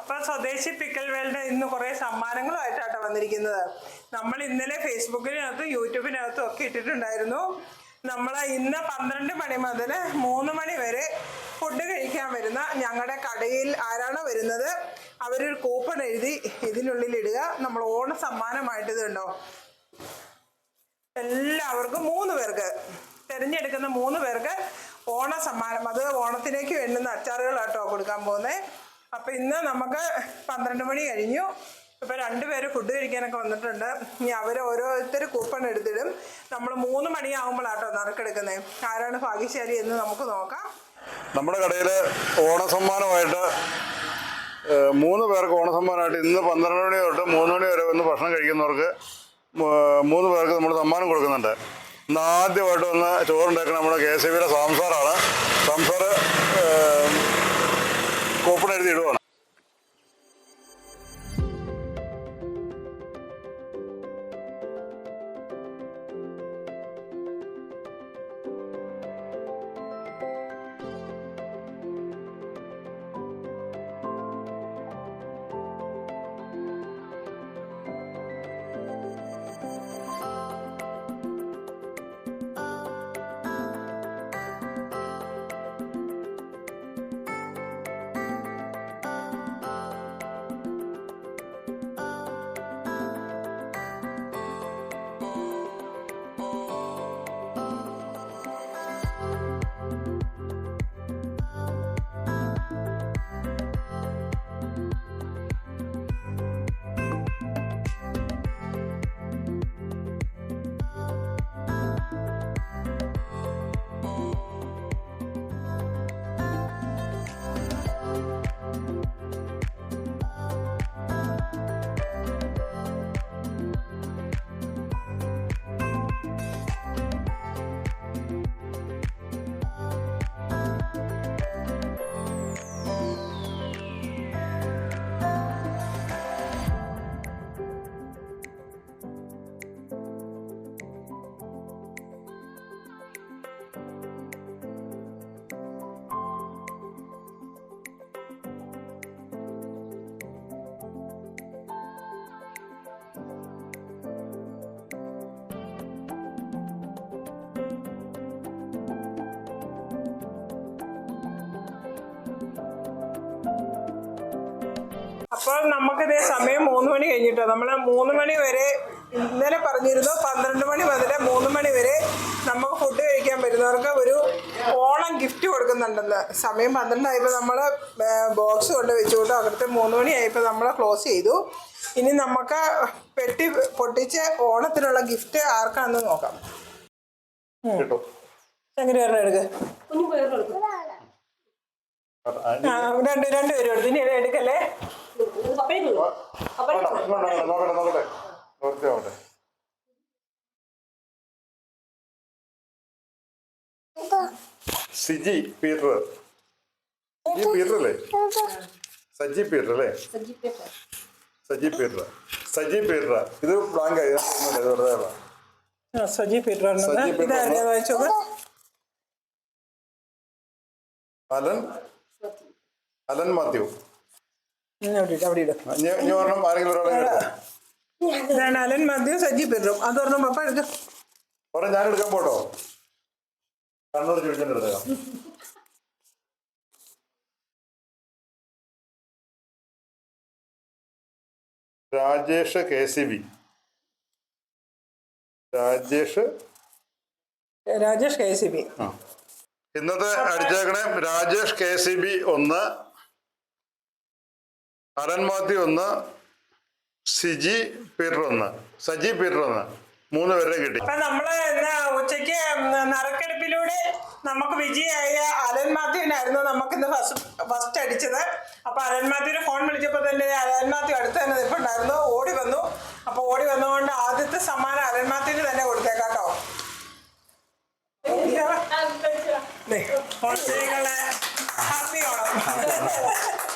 അപ്പൊ സ്വദേശി pickle world ഇന്ന് കുറെ സമ്മാനങ്ങളുമായിട്ടാണ് വന്നിരിക്കുന്നത്. നമ്മൾ ഇന്നലെ ഫേസ്ബുക്കിനകത്തും യൂട്യൂബിനകത്തും ഒക്കെ ഇട്ടിട്ടുണ്ടായിരുന്നു. നമ്മൾ ഇന്ന് 12 മണി മുതൽ 3 മണി വരെ ഫുഡ് കഴിക്കാൻ വരുന്ന ഞങ്ങളുടെ കടയിൽ ആരാണോ വരുന്നത് അവരൊരു കൂപ്പൺ എഴുതി ഇതിനുള്ളിൽ ഇടുക. നമ്മൾ ഓണ സമ്മാനമായിട്ട് ഇതുണ്ടോ എല്ലാവർക്കും 3 പേർക്ക് തിരഞ്ഞെടുക്കുന്ന 3 പേർക്ക് ഓണ സമ്മാനം. അത് ഓണത്തിലേക്ക് വേണ്ടുന്ന അച്ചാറുകളാട്ടോ കൊടുക്കാൻ പോകുന്നത്. അപ്പം ഇന്ന് നമുക്ക് 12 മണി കഴിഞ്ഞു. ഇപ്പം 2 പേര് ഫുഡ് കഴിക്കാനൊക്കെ വന്നിട്ടുണ്ട്. ഇനി അവർ ഓരോരുത്തർ കൂപ്പൺ എടുത്തിടും. നമ്മൾ 3 മണിയാകുമ്പോഴാട്ടോ നറുക്കെടുക്കുന്നത്. ആരാണ് ഭാഗ്യശാലി എന്ന് നമുക്ക് നോക്കാം. നമ്മുടെ കടയിൽ ഓണസമ്മാനമായിട്ട് 3 പേർക്ക് ഓണസമ്മാനമായിട്ട് ഇന്ന് 12 മണി തൊട്ട് 3 മണി വരെ വന്ന് ഭക്ഷണം കഴിക്കുന്നവർക്ക് 3 പേർക്ക് നമ്മൾ സമ്മാനം കൊടുക്കുന്നുണ്ട്. ഇന്ന് ആദ്യമായിട്ട് വന്ന് ചോറുണ്ടാക്കുന്ന നമ്മുടെ KCBയുടെ സംസാറാണ്. സംസാർ കൂപ്പൺ എഴുതി ഇടുവാണ്. അപ്പോൾ നമുക്കിതേ സമയം 3 മണി കഴിഞ്ഞിട്ടോ. നമ്മൾ 3 മണി വരെ ഇന്നലെ പറഞ്ഞിരുന്നു 12 മണി മുതൽ 3 മണി വരെ നമുക്ക് ഫുഡ് കഴിക്കാൻ വരുന്നവർക്ക് ഒരു ഓണം ഗിഫ്റ്റ് കൊടുക്കുന്നുണ്ടെന്ന്. സമയം 12 ആയപ്പോൾ നമ്മൾ ബോക്സ് കൊണ്ട് വെച്ചു കൊടുത്തു. അവിടുത്തെ 3 മണി ആയപ്പോൾ നമ്മൾ ക്ലോസ് ചെയ്തു. ഇനി നമുക്ക് പെട്ടി പൊട്ടിച്ച് ഓണത്തിനുള്ള ഗിഫ്റ്റ് ആർക്കാണെന്ന് നോക്കാം. എങ്ങനെ എടുക്കുക? രണ്ടുപേരും എടുത്തു. ഇനി എടുക്കല്ലേ? സിജി പീറ്റർ. പീറ്റർ അല്ലേ? സജി പീറ്റർ അല്ലേ? സജി പീറ്റർ. ഇത് ബ്ലാങ്ക് ആയി സജി പീറ്റർ. അലൻ മാത്യു. ഇതാണ് അലൻ മാത്യു, സജി പീറ്ററും. അതൊരെണ്ണം പപ്പ എടുക്കും. ഞാൻ എടുക്കാൻ പോട്ടോ. കണ്ണൂർ ചുഴിച്ചെടുക്കാം. രാജേഷ് KCB. രാജേഷ് KCB. ഇന്നത്തെ അടിച്ചേക്കണേ Rajesh KCB 1, Alan Mathew 1, Saji Peter 1. 3 പേരെ കിട്ടി. അപ്പൊ നമ്മള് ഉച്ചയ്ക്ക് നറുക്കെടുപ്പിലൂടെ നമുക്ക് വിജയായ അലൻ മാത്യുവിനായിരുന്നു നമുക്കിന്ന് ഫസ്റ്റ് അടിച്ചത്. അപ്പൊ അലൻ മാത്യുവിന് ഫോൺ വിളിച്ചപ്പോൾ തന്നെ അലൻ മാത്യു അടുത്ത് തന്നെ നിൽപ്പുണ്ടായിരുന്നു. ഓടി വന്നു. അപ്പൊ ഓടി വന്നുകൊണ്ട് ആദ്യത്തെ സമ്മാനം അലൻ മാത്യുവിന് തന്നെ കൊടുത്തേക്കാട്ടോ. ഹാപ്പി ഓണം.